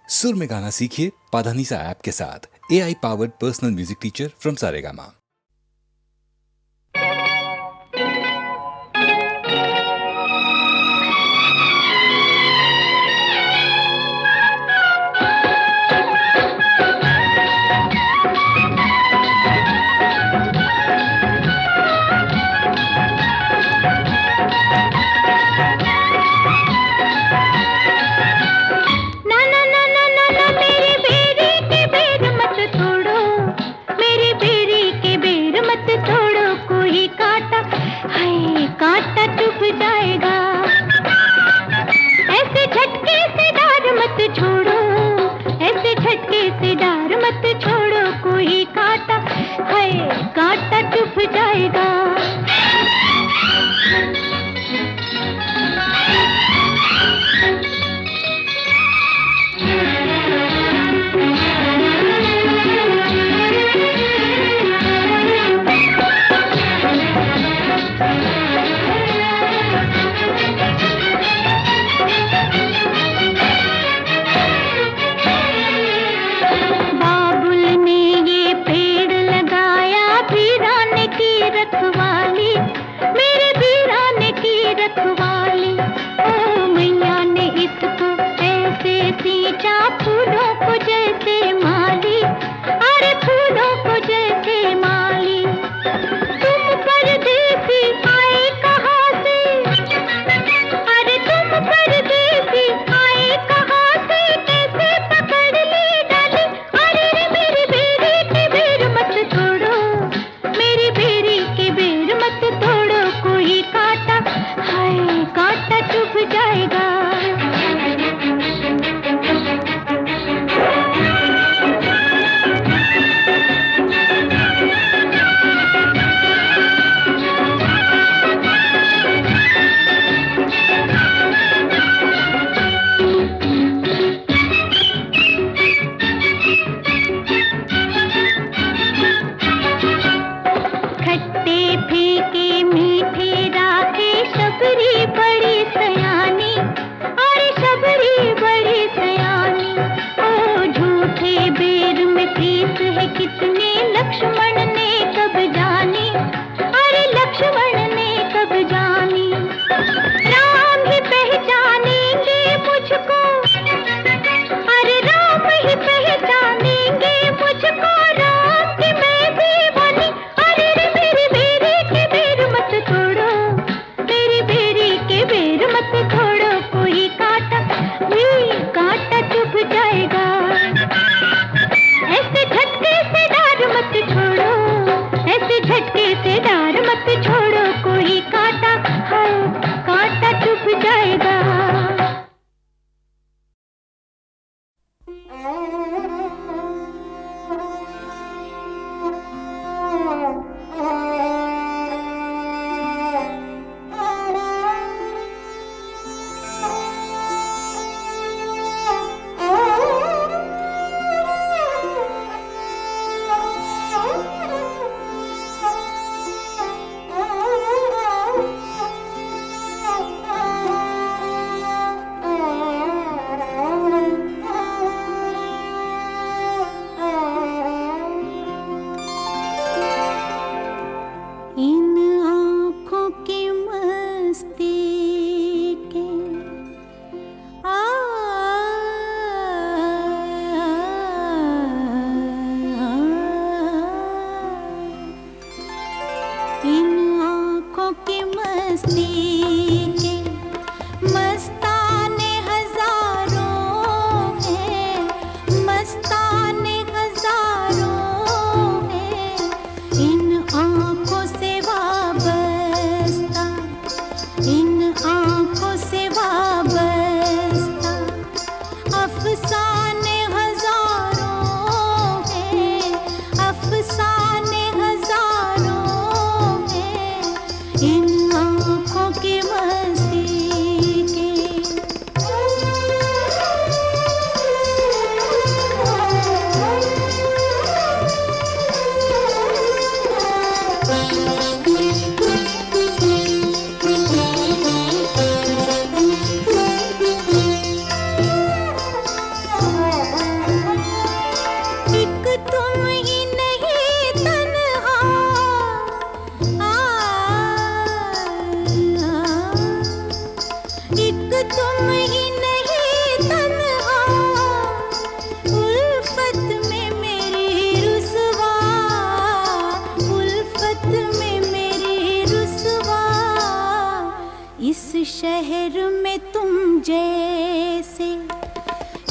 सुर में गाना सीखिए पाधानीसा ऐप के साथ। AI powered personal music teacher from Saregama. कांटा चुभ जाएगा, ऐसे झटके से डर मत छोड़ो, ऐसे झटके से डर मत छोड़ो, कोई कांटा है, कांटा चुभ जाएगा। फूलों को जैसे माली, अरे फूलों को जैसे माली, तुम परदेसी आए कहाँ से, अरे तुम परदेसी आए कहाँ से, कैसे पकड़ ली डाली, अरे मेरी बेरी की बेर मत तोड़ो, मेरी बेरी की बेर मत तोड़ो, कोई कांटा हाय, कांटा चुभ जाएगा। कितने लक्ष्मण ने कब जानी, अरे लक्ष्मण ने कब जानी, राम ही पहचानेंगे मुझको, अरे राम ही पहचानेंगे मुझको, राम की मैं भी बनी, अरे मेरी बेरी की बेर मत तोड़ो, मेरी बेरी की बेर मत तोड़ो, कोई कांटा भी कांटा चुभ जाएगा, ऐसे झटके से डर मत छोड़ो, ऐसे झटके से डर मत छोड़ो, कोई कांटा है, कांटा चुभ जाएगा। शहर में तुम जैसे,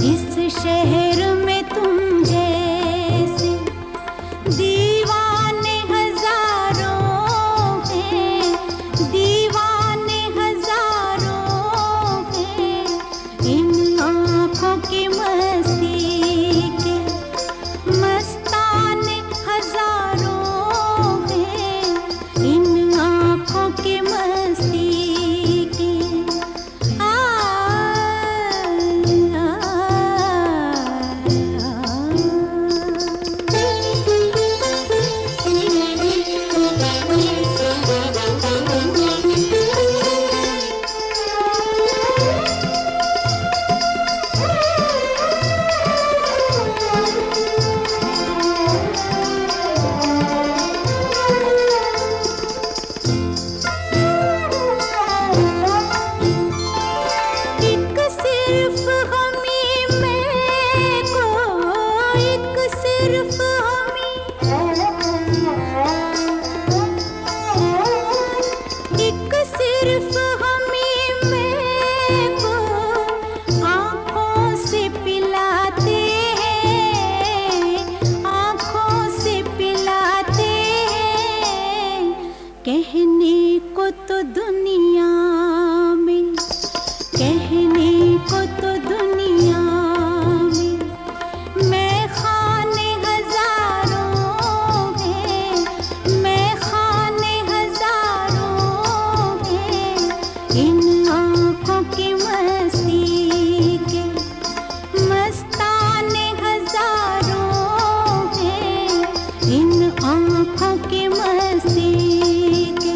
इस शहर में तुम जैसे दीवाने हजारों हैं, दीवाने हजारों हैं। इन आँखों की मस्ती के मस्ताने हजारों हैं, इन आँखों की मस्ती के। एक सिर्फ हमी में को, एक सिर्फ हमी, एक सिर्फ हमी में को आँखों से पिलाते हैं, आँखों से पिलाते हैं। कहने को तो दुनिया में, कहने को तो दुनिया में मैं खाने हजारों हैं, मैं खाने हजारों हैं। इन आँखों की मस्ती के मस्ताने हजारों हैं, इन आँखों की मस्ती के।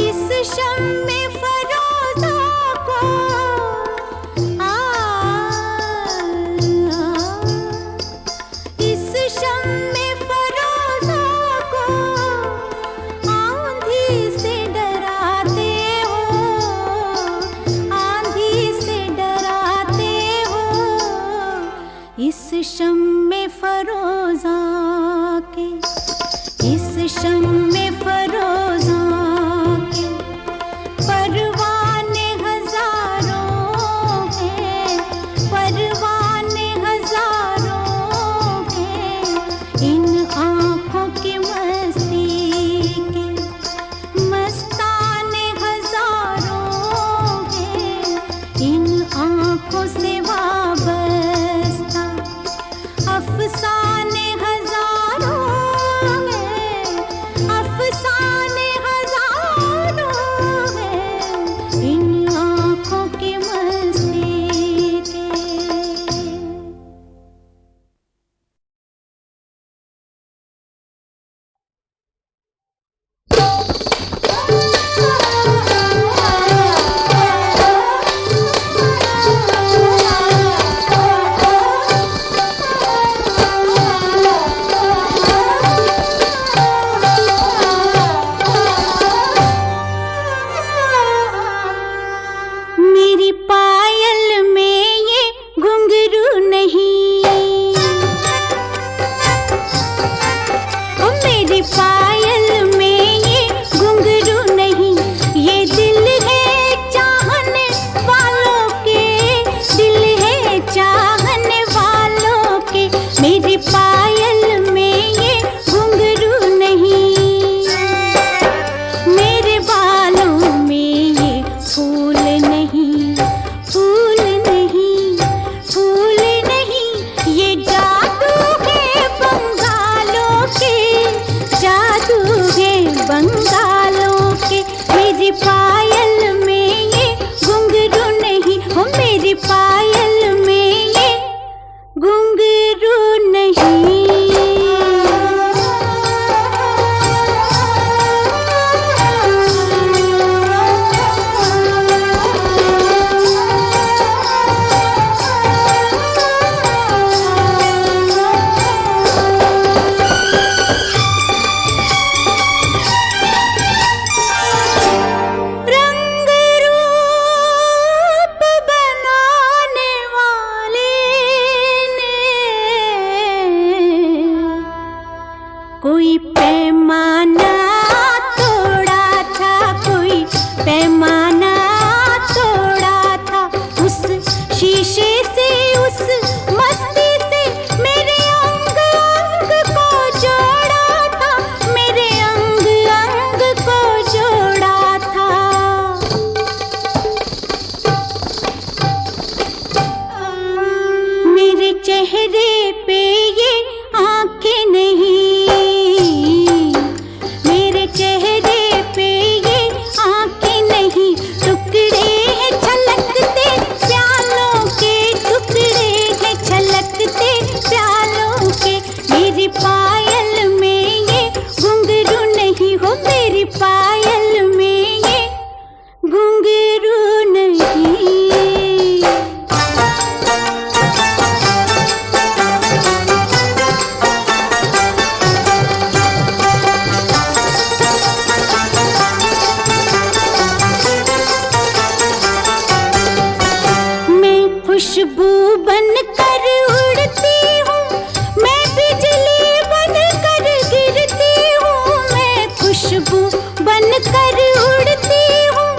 इस शम्मे फरोज़ा को इस शम्मे फरोज़ा को आंधी से डराते हो, आंधी से डराते हो। इस शम्मे फरोज़ा के, इस शम्मे फरोज़ा के परवाने हजारों हैं, परवाने हजारों हैं। इन आँखों की मस्ती के मस्ताने हजारों हैं, इन आँखों से वाबस्ता अफसाने हजारों हैं, अफसाने हजारों हैं। इन आँखों की मस्ती के। मेरी पायल में ये घुंघरू नहीं, ओ मेरी पायल में ये घुंघरू नहीं। ये दिल है चाहने वालों के, दिल है चाहने वालों के। मेरी पायल में ये घुंघरू नहीं, मेरे बालों में ये फूल नहीं, फूल नहीं, फूल नहीं। ये जादू है बंगालों के, जादू है बंगालों के। मेरी पायल में ये घुंघरू नहीं, हो मेरी पायल में ये घुंघरू नहीं। खुशबू बनकर उड़ती हूँ,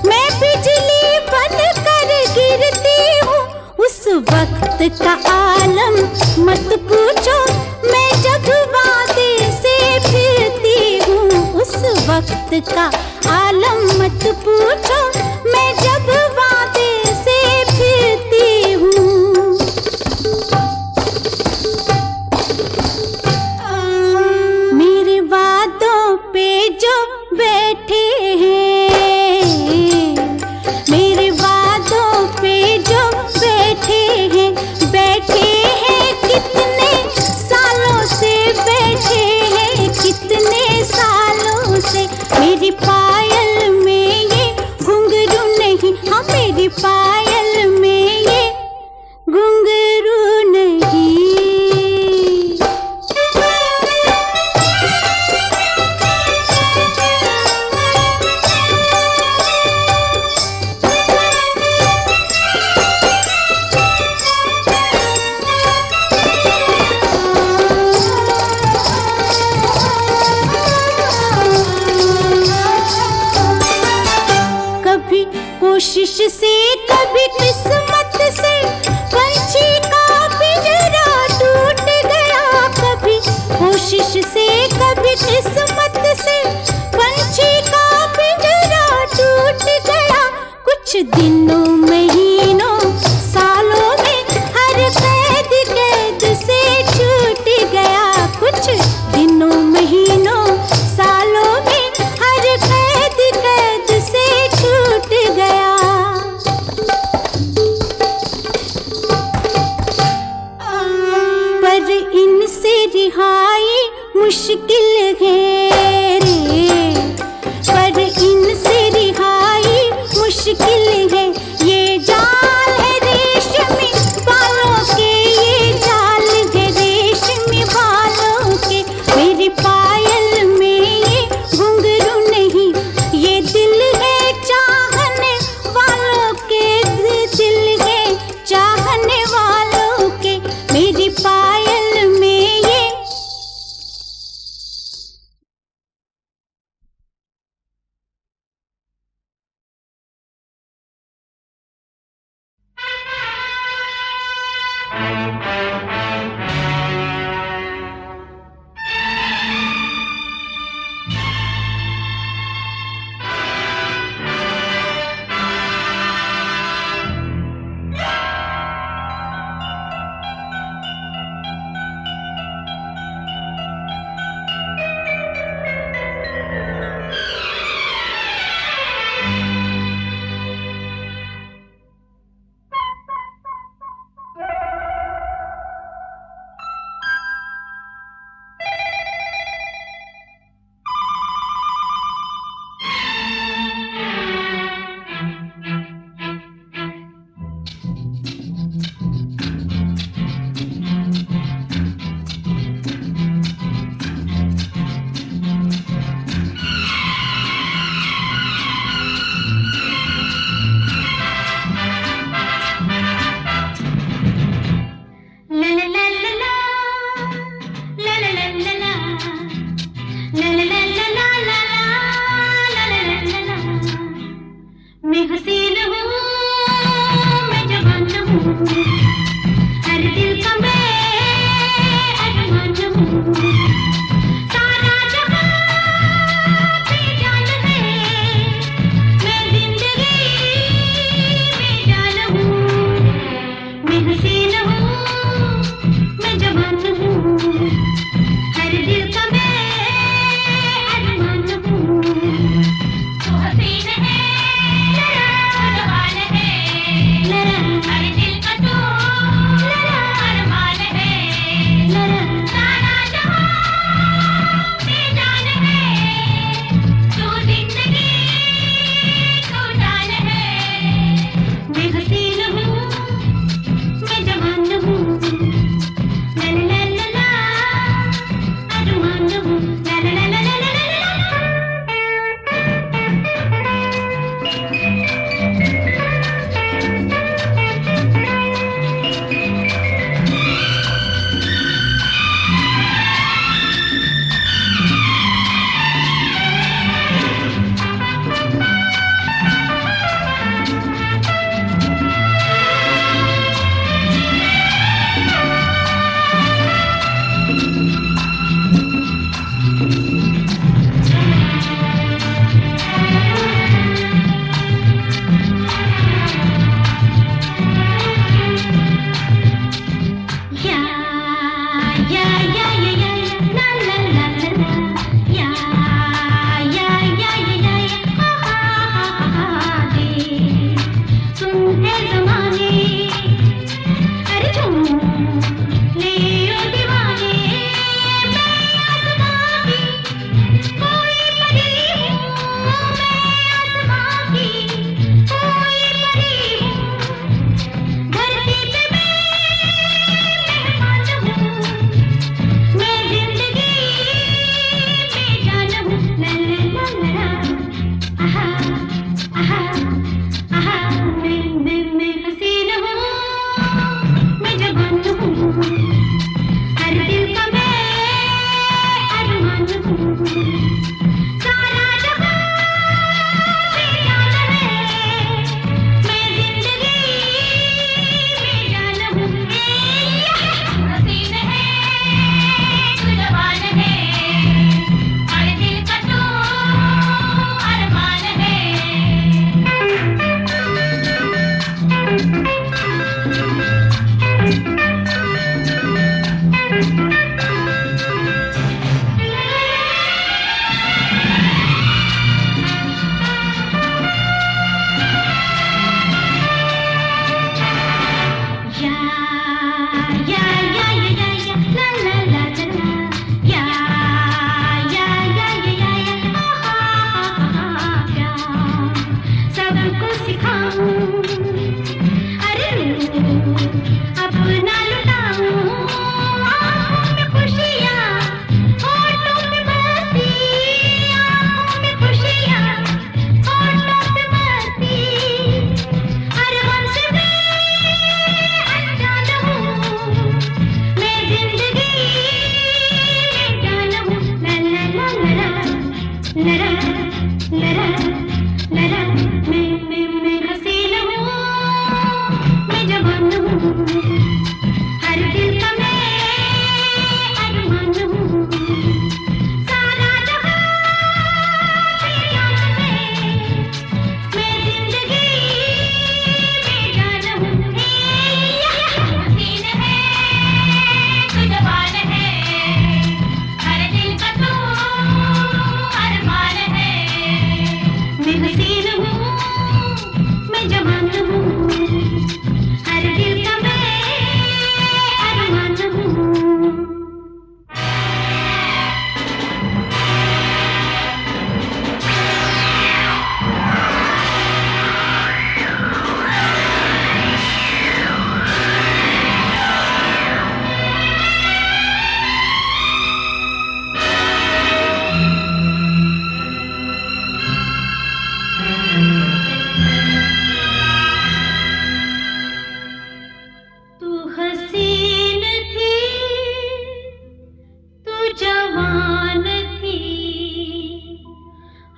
मैं बिजली बनकर गिरती हूँ। उस वक्त का आलम मत पूछो, मैं जब वादे से फिरती हूँ। उस वक्त का आलम मत पूछो, मैं जब वादे से फिरती हूँ। मेरे वादों पे जो बैठे हैं, मेरे वादों पे जो बैठे हैं, बैठे हैं कितने सालों से, बैठे हैं कितने सालों से। मेरी पायल में ये घुंघरू नहीं, हाँ मेरी पायल में ये घुंघरू नहीं। कभी कोशिश से कभी किस्मत से पंछी का पिंजरा टूट गया। कभी कोशिश से कभी किस्मत से पंछी का पिंजरा टूट गया। कुछ दिनों महीनों सालों में हर कैद कैद से छूट गया। कुछ दिनों महीनों सालों में हर कैद कैद से छूट गया। लरा लरा लरा मैं हसीन हूँ, मैं जवान हूँ, हर दिल का मैं अरमान हूँ, सारा जहां मेरी आँख में, मैं जिंदगी बेजान हूँ। हसीन है तू जवान है, हर दिल का तू अरमान है। मैं हसीन हूँ, मैं जवान हूँ, हर दिल का मैं अरमान हूँ। तू हसीन थी, तू जवान थी,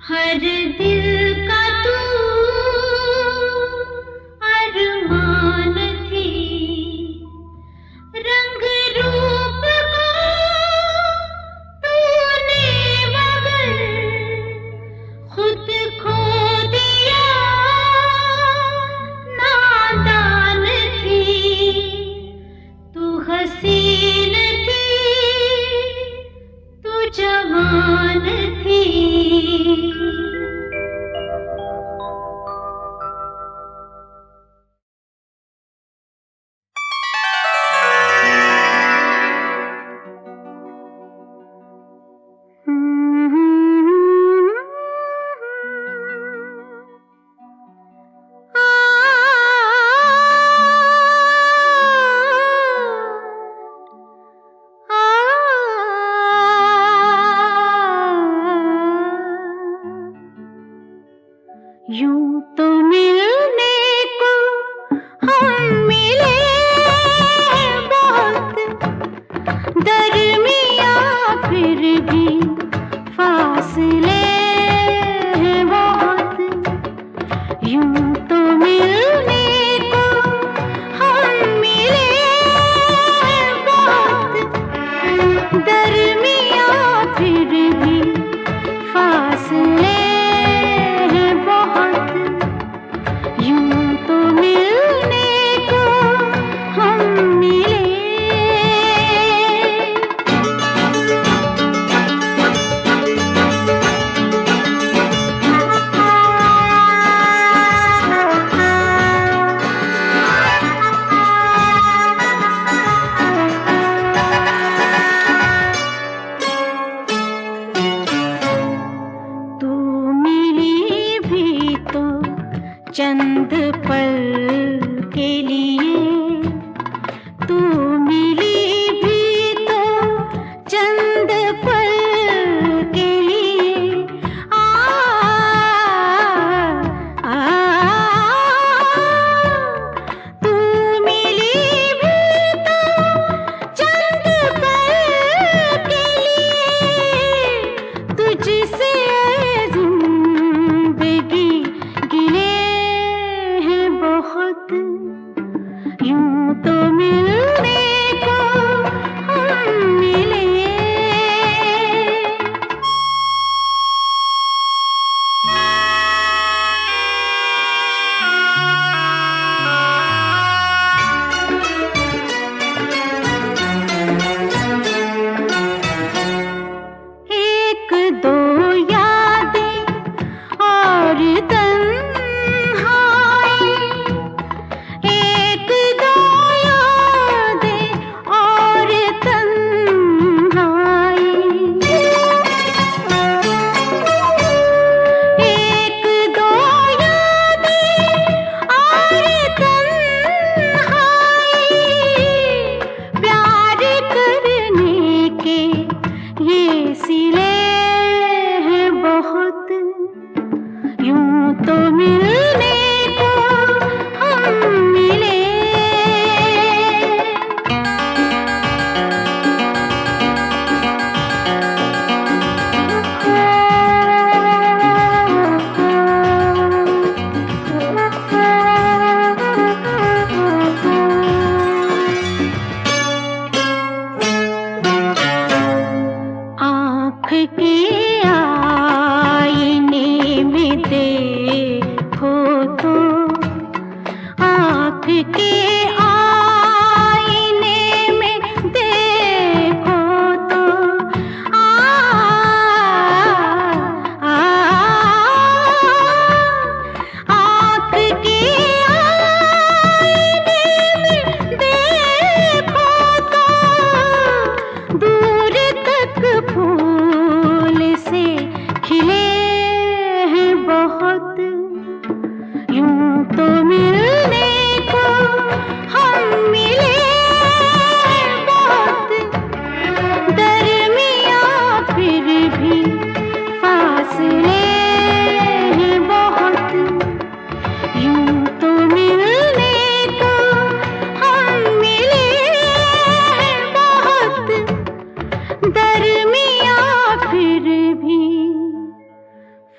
हर दिल का तू अरमान थी। रंग रूप को तूने मगर खुद खो दिया, नादान थी। तू हसीन थी, तू जवान थी। यूं तो मिलने को हम मिले बहुत, दरमियाँ फिर भी फासले हैं बहुत। यूं तो मिलने को हम मिले बहुत, दरमियाँ फिर भी फासले हैं बहुत। यूं तो मिलने को हम मिले। तू मिली भी तो चंद पल के लिए, तू मिली भी तो चंद पल के लिए। तू मिली भी तो चंद पल के लिए, तुझसे जिंदगी गिले हैं बहुत।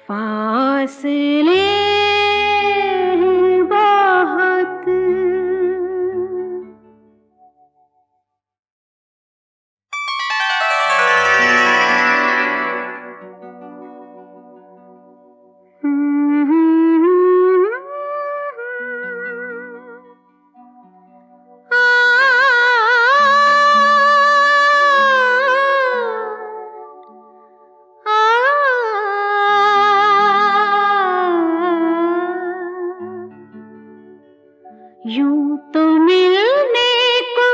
फासले बहुत यूं तो मिलने को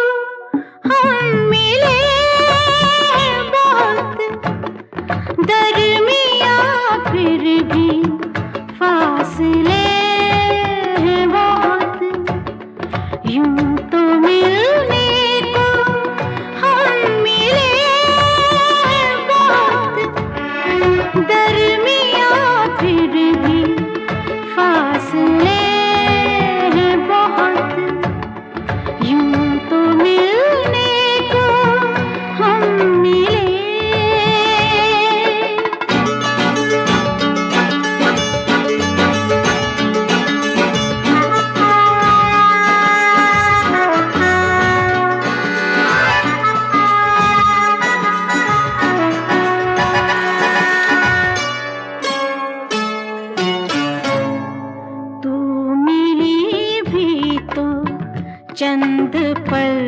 हम मिले बहुत, दरमियाँ फिर भी फासले हैं बहुत। यूं तो मिलने को हम मिले बहुत, दरमियाँ फिर भी फासले चंद पल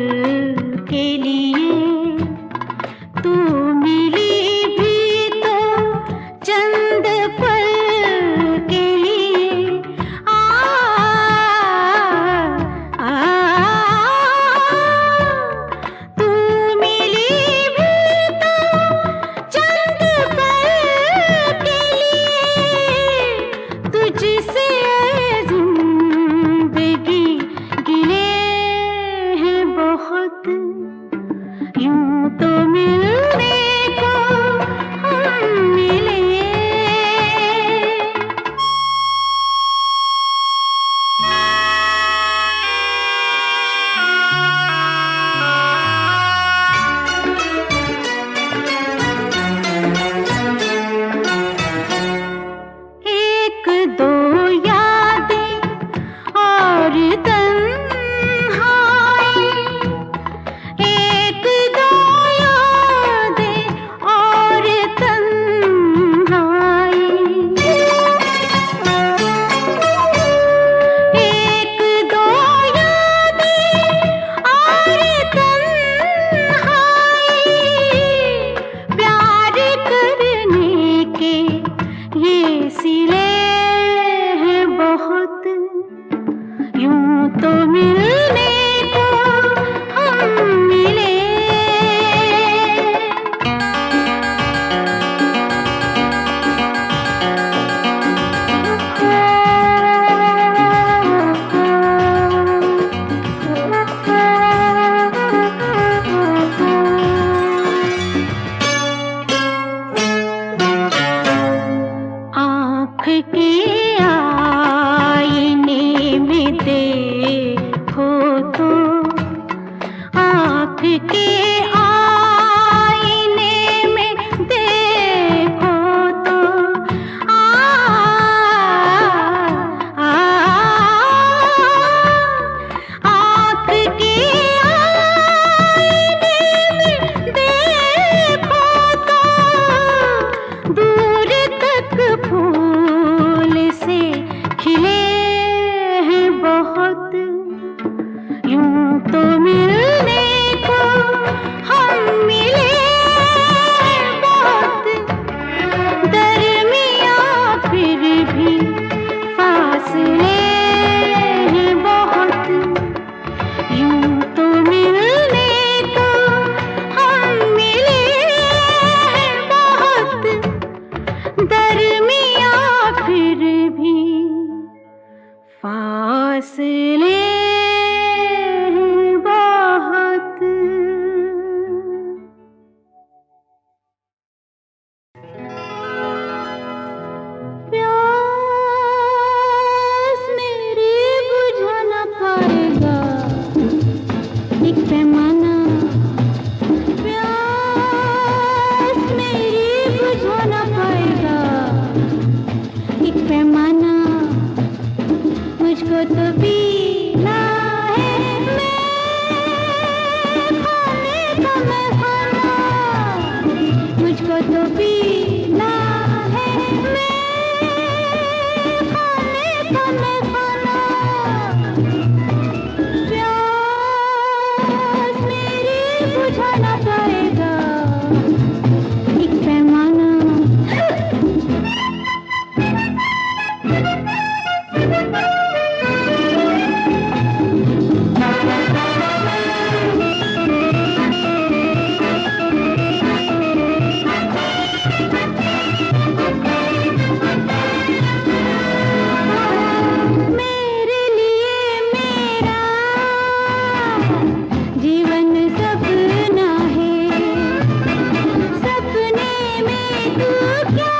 के लिए, तू मिली भी तो चंद पल के लिए। आ, आ, तू मिली भी तो चंद पल के लिए, तुझसे जिंदगी गिले बहुत। यूं तो मिलने को हम मिले। एक दो यादें और यूं तो मिलने को हम मिले। आँख के देखो तो, आँख के आईने में देखो तो, आँख के आईने में देखो तो, दूर तक फूल से खिले बहुत। यूं तो मिलने को हम मिले बहुत, दरमियाँ फिर भी फासले हैं बहुत। यूं तो मिलने को हम मिले बहुत, दरमियाँ फिर भी फासले बहुत। प्यास मेरी बुझा न पाएगा एक पैमाना, प्यास मेरी बुझा न पाएगा खाने खाना प्यास मेरी बुझा ना पाएगा एक पैमाना। मेरे लिए मेरा जीवन सपना है, सपने में तू क्या,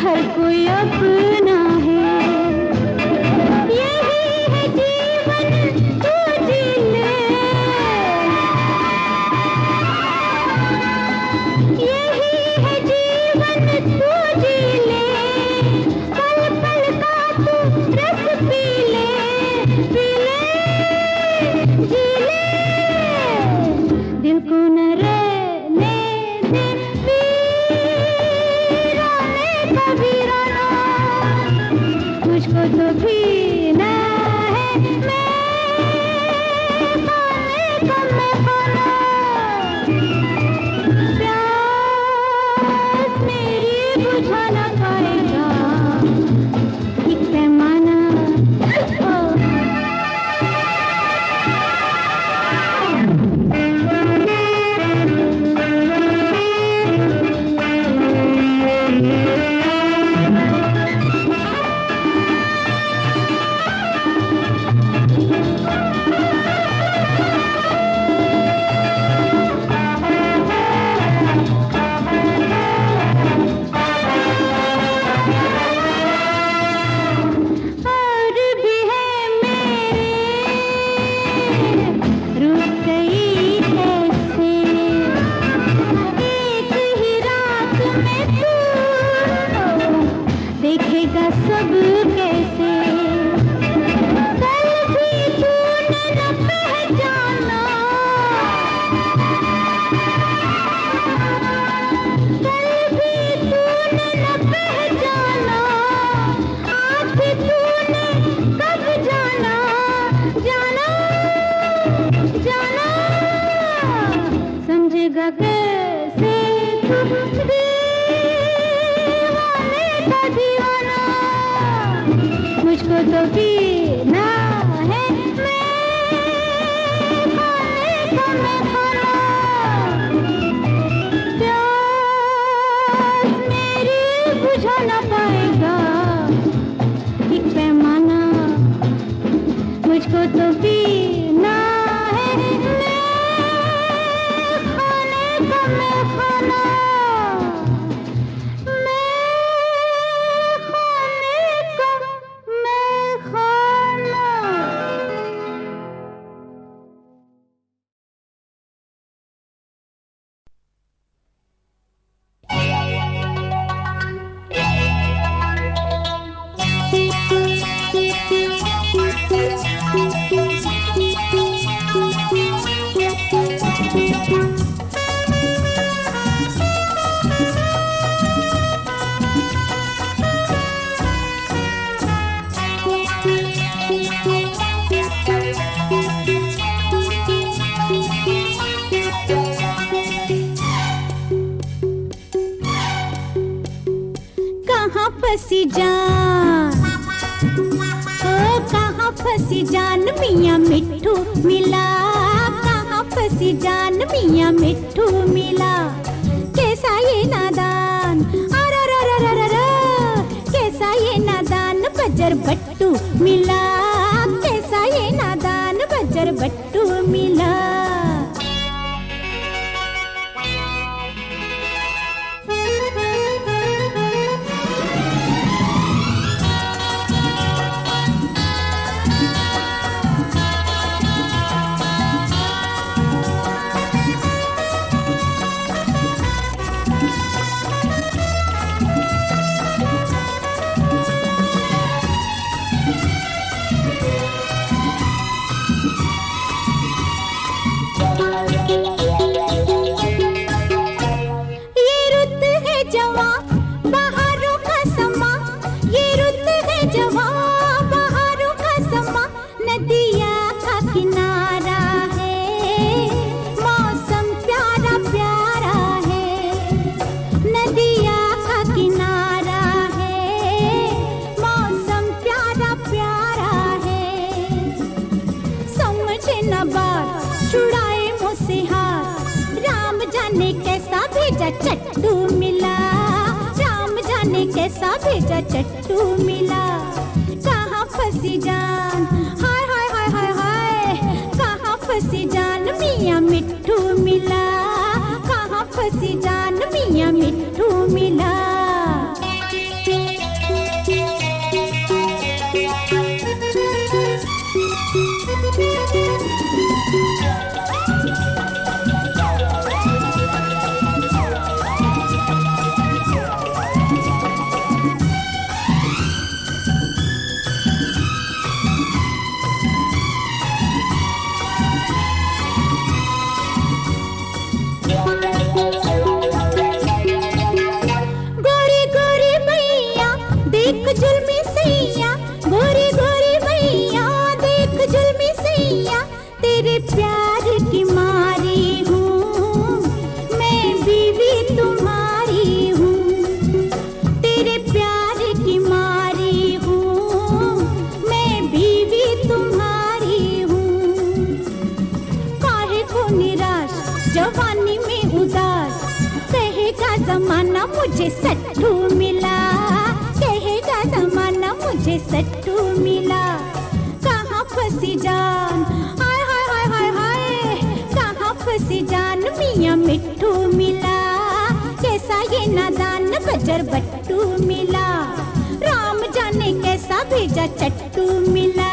हर कोई अपना है। यही है जीवन तू जी ले, यही है जीवन तू जी ले, पल पल का तू रस पी ले, पी ले, जी ले, दिल को न रहने दे वीराने का वीराना, मुझको तो पीना है मैं खाने का मैं खाना। प्यास मेरी बुझा ना पाएगा एक पैमाना। और भी है मेरे रुक गई कैसे, एक ही रात में तू देखेगा सब कैसे। कल भी तूने न पहचाना, कल भी तूने न पहचाना, आज भी तूने कब जाना, जाना, जाना, समझेगा कैसे तू दीवाने का दीवाना, मुझको तो पीना है मैं खाने का मैं खाना। प्यास मेरी बुझा ना पाएगा एक पैमाना, मुझको तो पीना है मैं खाने का मैं खाना, मैं खाने का मैं खाना। कहाँ फंसी जान, ओ कहाँ फंसी जान मियाँ मिट्ठू मिला, कहाँ फंसी जान मियाँ मिट्ठू मिला। कैसा ये नादान, अररररररर, कैसा ये नादान बजर बट्टू मिला, कैसा ये नादान बजर बट्टू मिला। जाने कैसा भेजा चट्टू मिला। कहाँ फंसी जान, हाय हाय हाय हाय हाय, कहाँ फंसी जान मियाँ मिट्ठू मिला। कहाँ फंसी जान मियाँ मिट्ठू मिला। देख जुल्मी सैया, गोरी गोरी मैया, देख जुल्मी सैया, तेरे प्यार की मारी हूँ, मैं बीवी तुम्हारी हूँ। तेरे प्यार की मारी हूँ, मैं बीवी तुम्हारी हूँ। काहे को निराश जवानी में उदास, कहेगा जमाना मुझे सट्टू मिला। जमाना मुझे सट्टू मिला। कहाँ फंसी जान, हाय हाय हाय हाय हाय, कहाँ फंसी जान मियाँ मिट्ठू मिला। कैसा ये नादान बजर बट्टू मिला। राम जाने कैसा भेजा चट्टू मिला।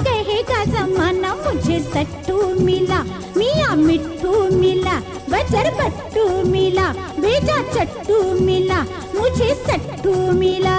कहेगा जमाना मुझे सट्टू मिला। मियाँ मिट्ठू मिला, बजर बट्टू मिला, भेजा चट्टू मिला, मुझे सट्टू मिला।